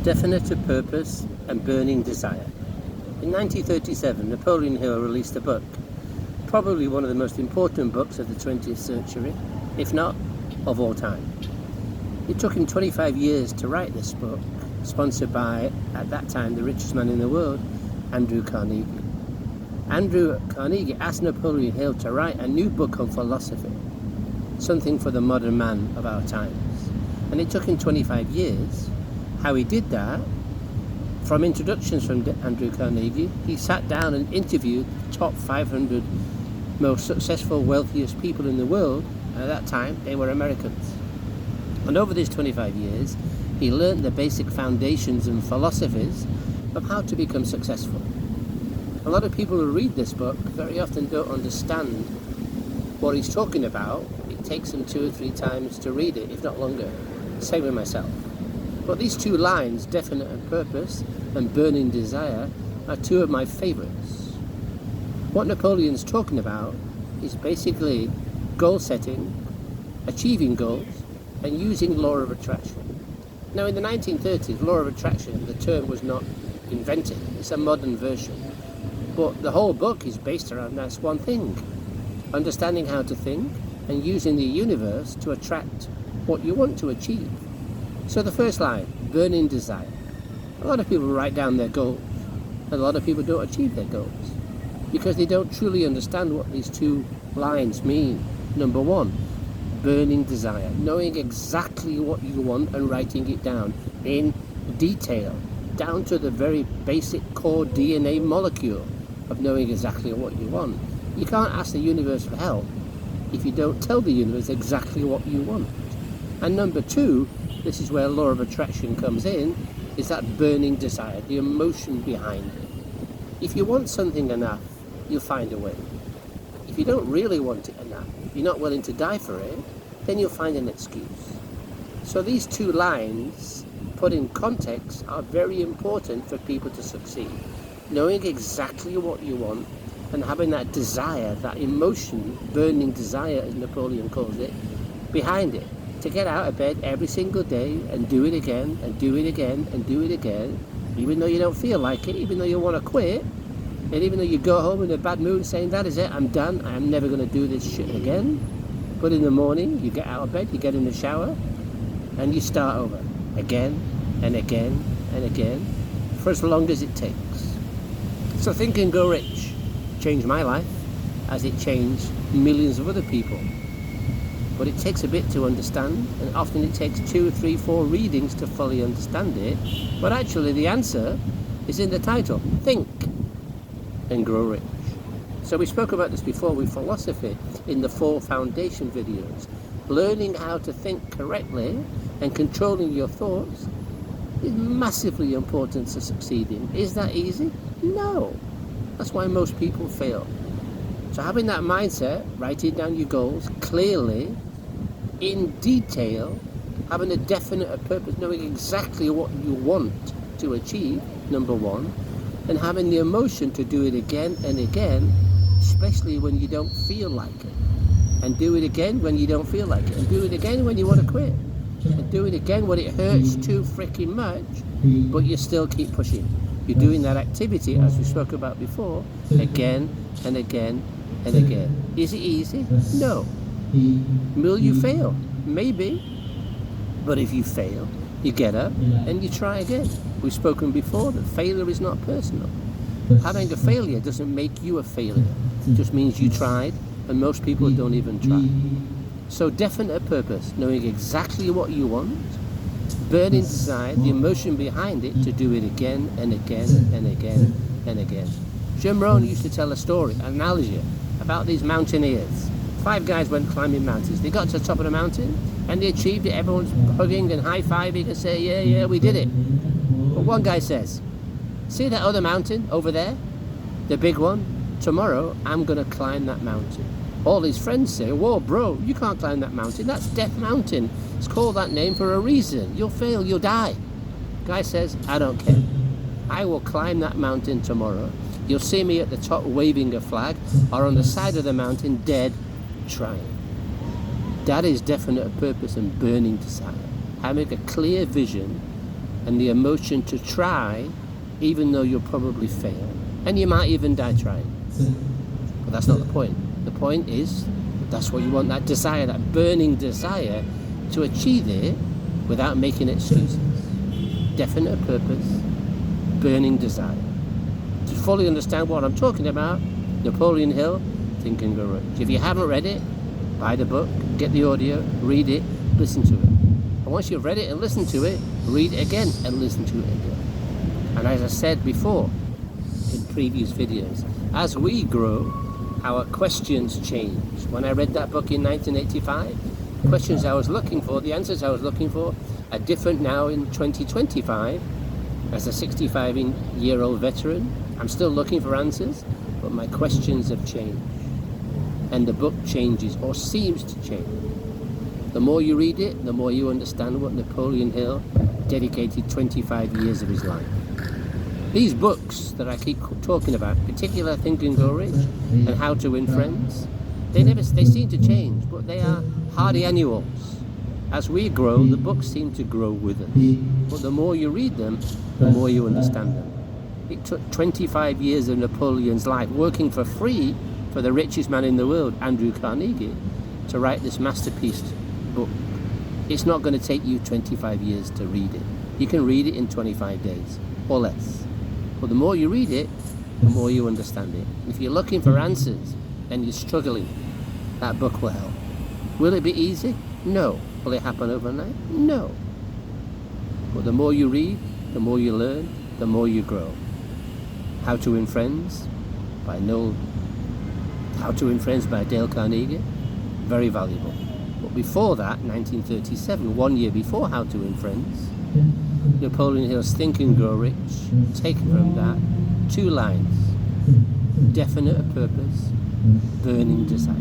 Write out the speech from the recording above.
Definite purpose and burning desire. In 1937, Napoleon Hill released a book, probably one of the most important books of the 20th century, if not of all time. It took him 25 years to write this book, sponsored by, at that time, the richest man in the world, Andrew Carnegie. Andrew Carnegie asked Napoleon Hill to write a new book on philosophy, something for the modern man of our times. And it took him 25 years. How he did that, from introductions from Andrew Carnegie, he sat down and interviewed the top 500 most successful, wealthiest people in the world. And at that time, they were Americans. And over these 25 years, he learned the basic foundations and philosophies of how to become successful. A lot of people who read this book very often don't understand what he's talking about. It takes them 2 or 3 times to read it, if not longer. Same with myself. But these 2 lines, definite and purpose and burning desire, are 2 of my favorites. What Napoleon's talking about is basically goal setting, achieving goals, and using law of attraction. Now in the 1930s, law of attraction, the term was not invented. It's a modern version. But the whole book is based around that one thing. Understanding how to think and using the universe to attract what you want to achieve. So the first line, burning desire. A lot of people write down their goals. A lot of people don't achieve their goals because they don't truly understand what these 2 lines mean. Number 1, burning desire. Knowing exactly what you want and writing it down in detail, down to the very basic core DNA molecule of knowing exactly what you want. You can't ask the universe for help if you don't tell the universe exactly what you want. And number 2, this is where law of attraction comes in, is that burning desire, the emotion behind it. If you want something enough, you'll find a way. If you don't really want it enough, if you're not willing to die for it, then you'll find an excuse. So these 2 lines, put in context, are very important for people to succeed. Knowing exactly what you want and having that desire, that emotion, burning desire as Napoleon calls it, behind it. To get out of bed every single day and do it again and do it again and do it again, even though you don't feel like it, even though you want to quit, and even though you go home in a bad mood saying, that is it, I'm done, I'm never going to do this shit again. But in the morning, you get out of bed, you get in the shower, and you start over again and again and again for as long as it takes. So Think and Grow Rich changed my life as it changed millions of other people. But it takes a bit to understand, and often it takes 2, 3, 4 readings to fully understand it. But actually the answer is in the title, Think and Grow Rich. So we spoke about this before with philosophy in the 4 foundation videos. Learning how to think correctly and controlling your thoughts is massively important to succeeding. Is that easy? No. That's why most people fail. So having that mindset, writing down your goals clearly, in detail, having a definite purpose, knowing exactly what you want to achieve, number 1, and having the emotion to do it again and again, especially when you don't feel like it, and do it again when you don't feel like it, and do it again when you want to quit, and do it again when it hurts too freaking much, but you still keep pushing. You're doing that activity, as we spoke about before, again and again and again. Is it easy? No. Will you fail? Maybe. But if you fail, you get up and you try again. We've spoken before that failure is not personal. Having a failure doesn't make you a failure. It just means you tried, and most people don't even try. So definite purpose, knowing exactly what you want, burning desire, the emotion behind it to do it again and again and again and again. Jim Rohn used to tell a story, an analogy, about these mountaineers. 5 guys went climbing mountains. They got to the top of the mountain and they achieved it. Everyone's hugging and high-fiving and saying, yeah, we did it. But one guy says, see that other mountain over there? The big one? Tomorrow, I'm going to climb that mountain. All his friends say, whoa, bro, you can't climb that mountain. That's Death Mountain. It's called that name for a reason. You'll fail, you'll die. Guy says, I don't care. I will climb that mountain tomorrow. You'll see me at the top waving a flag, or on the side of the mountain dead, trying. That is definite purpose and burning desire. Having a clear vision and the emotion to try, even though you'll probably fail. And you might even die trying. But that's not the point. The point is, that's what you want, that desire, that burning desire to achieve it without making excuses. Definite purpose, burning desire. To fully understand what I'm talking about, Napoleon Hill, Think and Grow Rich. If you haven't read it, buy the book, get the audio, read it, listen to it. And once you've read it and listened to it, read it again and listen to it again. And as I said before in previous videos, as we grow, our questions change. When I read that book in 1985, questions I was looking for, the answers I was looking for, are different now in 2025. As a 65-year-old veteran, I'm still looking for answers, but my questions have changed. And the book changes, or seems to change. The more you read it, the more you understand what Napoleon Hill dedicated 25 years of his life. These books that I keep talking about, particularly Think and Grow Rich and How to Win Friends, they seem to change, but they are hardy annuals. As we grow, the books seem to grow with us. But the more you read them, the more you understand them. It took 25 years of Napoleon's life, working for free for the richest man in the world, Andrew Carnegie, to write this masterpiece book. It's not going to take you 25 years to read it. You can read it in 25 days or less. But the more you read it, the more you understand it. If you're looking for answers and you're struggling, that book will help. Will it be easy? No. Will it happen overnight? No. But the more you read, the more you learn, the more you grow. How to Win Friends by Dale Carnegie, very valuable. But before that, 1937, 1 year before How to Win Friends, Napoleon Hill's Think and Grow Rich, taken from that, 2 lines: definite purpose, burning desire.